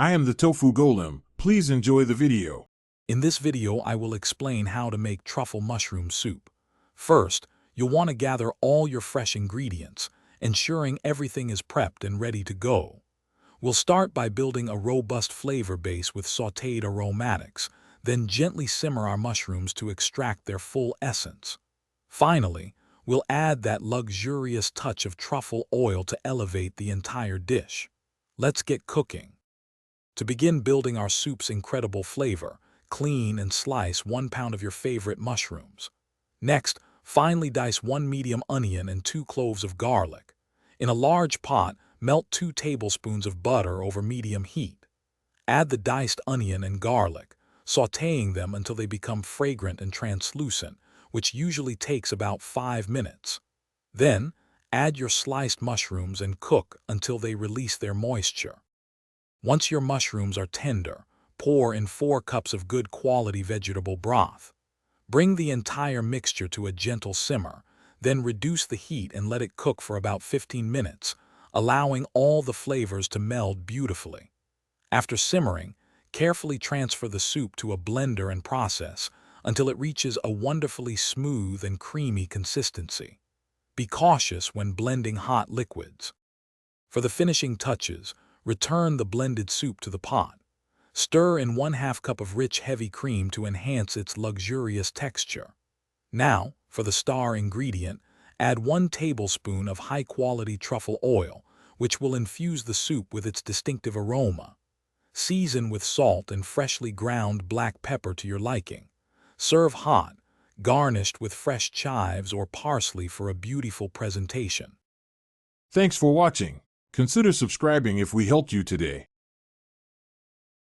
I am the Tofu Golem. Please enjoy the video. In this video, I will explain how to make truffle mushroom soup. First, you'll want to gather all your fresh ingredients, ensuring everything is prepped and ready to go. We'll start by building a robust flavor base with sautéed aromatics, then gently simmer our mushrooms to extract their full essence. Finally, we'll add that luxurious touch of truffle oil to elevate the entire dish. Let's get cooking. To begin building our soup's incredible flavor, clean and slice 1 pound of your favorite mushrooms. Next, finely dice 1 medium onion and 2 cloves of garlic. In a large pot, melt 2 tablespoons of butter over medium heat. Add the diced onion and garlic, sautéing them until they become fragrant and translucent, which usually takes about 5 minutes. Then, add your sliced mushrooms and cook until they release their moisture. Once your mushrooms are tender, pour in 4 cups of good quality vegetable broth. Bring the entire mixture to a gentle simmer, then reduce the heat and let it cook for about 15 minutes, allowing all the flavors to meld beautifully. After simmering, carefully transfer the soup to a blender and process until it reaches a wonderfully smooth and creamy consistency. Be cautious when blending hot liquids. For the finishing touches, return the blended soup to the pot. Stir in 1/2 cup of rich heavy cream to enhance its luxurious texture. Now, for the star ingredient, add 1 tablespoon of high-quality truffle oil, which will infuse the soup with its distinctive aroma. Season with salt and freshly ground black pepper to your liking. Serve hot, garnished with fresh chives or parsley for a beautiful presentation. Thanks for watching. Consider subscribing if we helped you today.